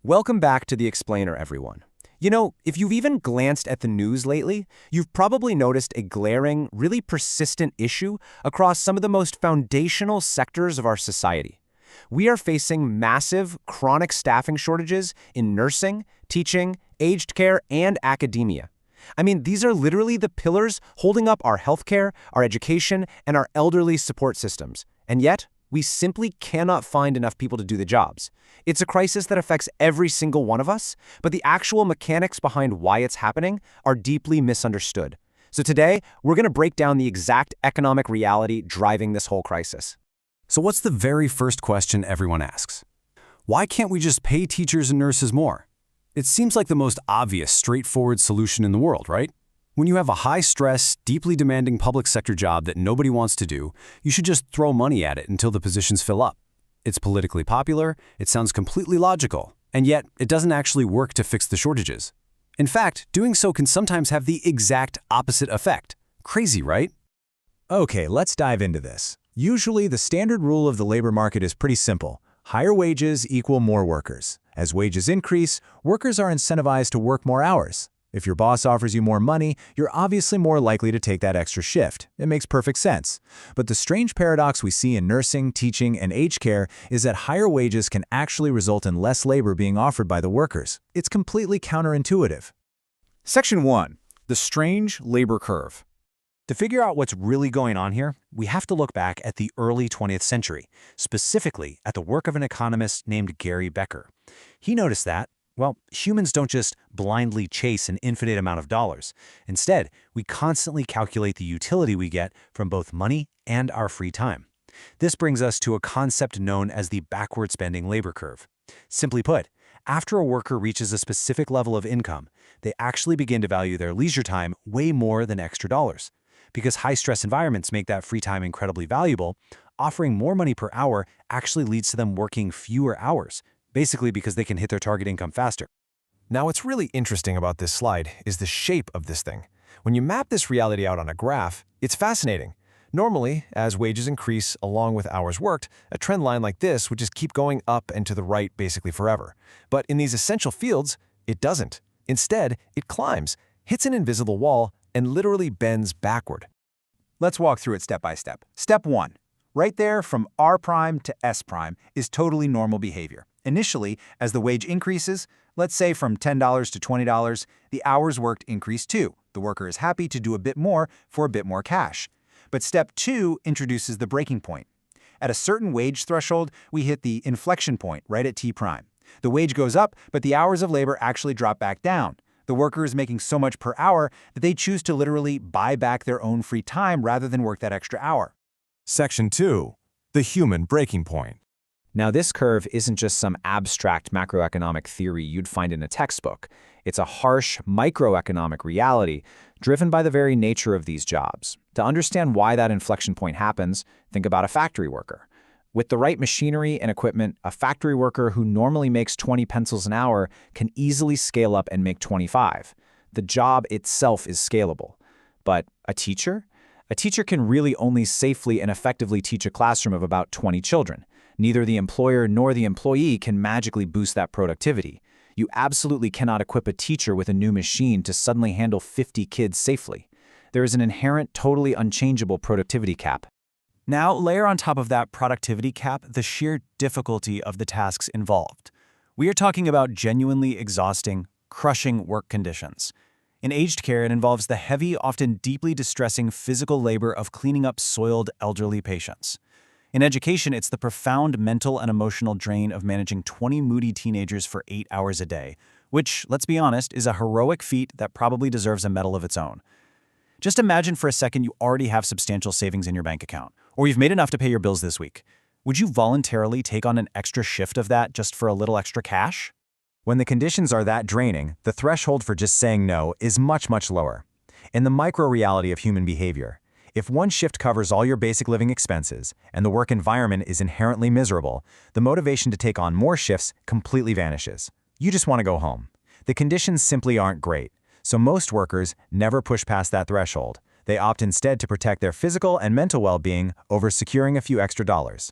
Welcome back to The Explainer, everyone. If you've even glanced at the news lately, you've probably noticed a glaring, really persistent issue across some of the most foundational sectors of our society. We are facing massive, chronic staffing shortages in nursing, teaching, aged care, and academia. These are literally the pillars holding up our healthcare, our education, and our elderly support systems. And yet, we simply cannot find enough people to do the jobs. It's a crisis that affects every single one of us, but the actual mechanics behind why it's happening are deeply misunderstood. So today, we're going to break down the exact economic reality driving this whole crisis. So what's the very first question everyone asks? Why can't we just pay teachers and nurses more? It seems like the most obvious, straightforward solution in the world, right? When you have a high-stress, deeply demanding public sector job that nobody wants to do, you should just throw money at it until the positions fill up. It's politically popular, it sounds completely logical, and yet it doesn't actually work to fix the shortages. In fact, doing so can sometimes have the exact opposite effect. Crazy, right? Okay, let's dive into this. Usually, the standard rule of the labor market is pretty simple. Higher wages equal more workers. As wages increase, workers are incentivized to work more hours. If your boss offers you more money, you're obviously more likely to take that extra shift. It makes perfect sense. But the strange paradox we see in nursing, teaching, and aged care is that higher wages can actually result in less labor being offered by the workers. It's completely counterintuitive. Section 1. The strange labor curve. To figure out what's really going on here, we have to look back at the early 20th century, specifically at the work of an economist named Gary Becker. He noticed that, humans don't just blindly chase an infinite amount of dollars. Instead, we constantly calculate the utility we get from both money and our free time. This brings us to a concept known as the backward spending labor curve. Simply put, after a worker reaches a specific level of income, they actually begin to value their leisure time way more than extra dollars. Because high-stress environments make that free time incredibly valuable, offering more money per hour actually leads to them working fewer hours, basically because they can hit their target income faster. Now, what's really interesting about this slide is the shape of this thing. When you map this reality out on a graph, it's fascinating. Normally, as wages increase along with hours worked, a trend line like this would just keep going up and to the right basically forever. But in these essential fields, it doesn't. Instead, it climbs, hits an invisible wall, and literally bends backward. Let's walk through it step by step. Step 1. Right there from R prime to S prime is totally normal behavior. Initially, as the wage increases, let's say from $10 to $20, the hours worked increase too. The worker is happy to do a bit more for a bit more cash. But step 2 introduces the breaking point. At a certain wage threshold, we hit the inflection point right at T prime. The wage goes up, but the hours of labor actually drop back down. The worker is making so much per hour that they choose to literally buy back their own free time rather than work that extra hour. Section 2. The human breaking point. Now, this curve isn't just some abstract macroeconomic theory you'd find in a textbook. It's a harsh microeconomic reality driven by the very nature of these jobs. To understand why that inflection point happens, think about a factory worker. With the right machinery and equipment, a factory worker who normally makes 20 pencils an hour can easily scale up and make 25. The job itself is scalable. But a teacher? A teacher can really only safely and effectively teach a classroom of about 20 children. Neither the employer nor the employee can magically boost that productivity. You absolutely cannot equip a teacher with a new machine to suddenly handle 50 kids safely. There is an inherent, totally unchangeable productivity cap. Now, layer on top of that productivity cap the sheer difficulty of the tasks involved. We are talking about genuinely exhausting, crushing work conditions. In aged care, it involves the heavy, often deeply distressing physical labor of cleaning up soiled elderly patients. In education, it's the profound mental and emotional drain of managing 20 moody teenagers for 8 hours a day, which, let's be honest, is a heroic feat that probably deserves a medal of its own. Just imagine for a second you already have substantial savings in your bank account, or you've made enough to pay your bills this week. Would you voluntarily take on an extra shift of that just for a little extra cash? When the conditions are that draining, the threshold for just saying no is much, much lower. In the micro-reality of human behavior, if one shift covers all your basic living expenses and the work environment is inherently miserable, the motivation to take on more shifts completely vanishes. You just want to go home. The conditions simply aren't great, so most workers never push past that threshold. They opt instead to protect their physical and mental well-being over securing a few extra dollars.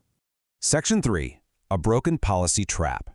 Section 3. A broken policy trap.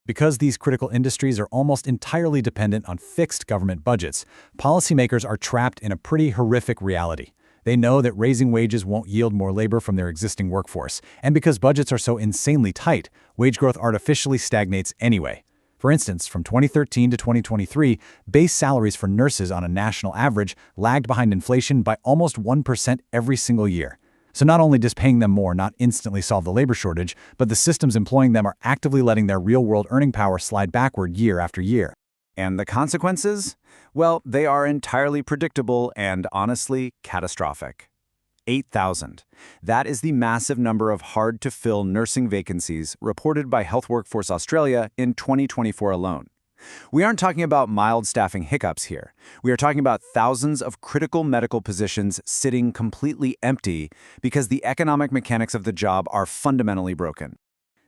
Because these critical industries are almost entirely dependent on fixed government budgets, policymakers are trapped in a pretty horrific reality. They know that raising wages won't yield more labor from their existing workforce, and because budgets are so insanely tight, wage growth artificially stagnates anyway. For instance, from 2013 to 2023, base salaries for nurses on a national average lagged behind inflation by almost 1% every single year. So not only does paying them more not instantly solve the labor shortage, but the systems employing them are actively letting their real-world earning power slide backward year after year. And the consequences? Well, they are entirely predictable and, honestly, catastrophic. 8,000. That is the massive number of hard-to-fill nursing vacancies reported by Health Workforce Australia in 2024 alone. We aren't talking about mild staffing hiccups here. We are talking about thousands of critical medical positions sitting completely empty because the economic mechanics of the job are fundamentally broken.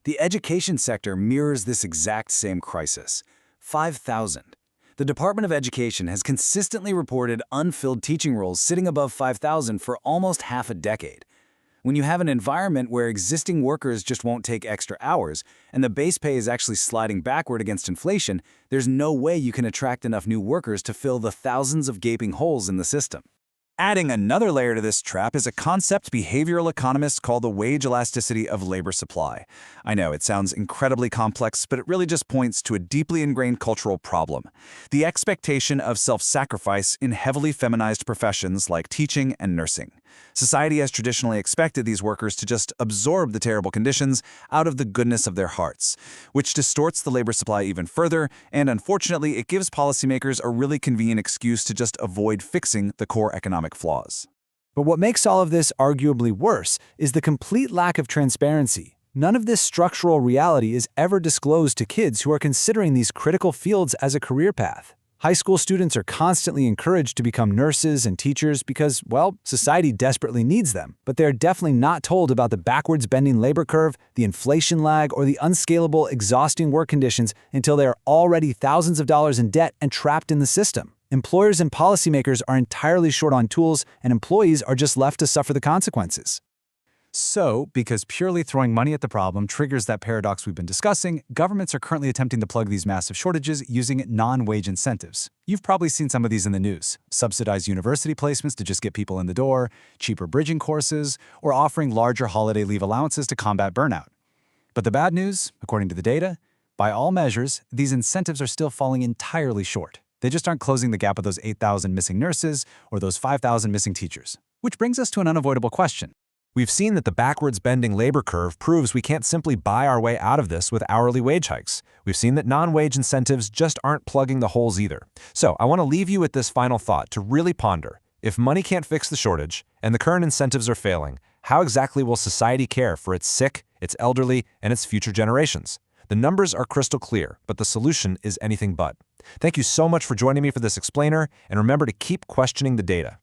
The education sector mirrors this exact same crisis. 5,000. The Department of Education has consistently reported unfilled teaching roles sitting above 5,000 for almost half a decade. When you have an environment where existing workers just won't take extra hours, and the base pay is actually sliding backward against inflation, there's no way you can attract enough new workers to fill the thousands of gaping holes in the system. Adding another layer to this trap is a concept behavioral economists call the wage elasticity of labor supply. I know it sounds incredibly complex, but it really just points to a deeply ingrained cultural problem: the expectation of self-sacrifice in heavily feminized professions like teaching and nursing. Society has traditionally expected these workers to just absorb the terrible conditions out of the goodness of their hearts, which distorts the labor supply even further, and unfortunately, it gives policymakers a really convenient excuse to just avoid fixing the core economic flaws. But what makes all of this arguably worse is the complete lack of transparency. None of this structural reality is ever disclosed to kids who are considering these critical fields as a career path. High school students are constantly encouraged to become nurses and teachers because, well, society desperately needs them, but they're definitely not told about the backwards bending labor curve, the inflation lag, or the unscalable, exhausting work conditions until they are already thousands of dollars in debt and trapped in the system. Employers and policymakers are entirely short on tools, and employees are just left to suffer the consequences. So, because purely throwing money at the problem triggers that paradox we've been discussing, governments are currently attempting to plug these massive shortages using non-wage incentives. You've probably seen some of these in the news: subsidized university placements to just get people in the door, cheaper bridging courses, or offering larger holiday leave allowances to combat burnout. But the bad news, according to the data, by all measures, these incentives are still falling entirely short. They just aren't closing the gap of those 8,000 missing nurses or those 5,000 missing teachers. Which brings us to an unavoidable question. We've seen that the backwards bending labor curve proves we can't simply buy our way out of this with hourly wage hikes. We've seen that non-wage incentives just aren't plugging the holes either. So I want to leave you with this final thought to really ponder. If money can't fix the shortage and the current incentives are failing, how exactly will society care for its sick, its elderly, and its future generations? The numbers are crystal clear, but the solution is anything but. Thank you so much for joining me for this explainer, and remember to keep questioning the data.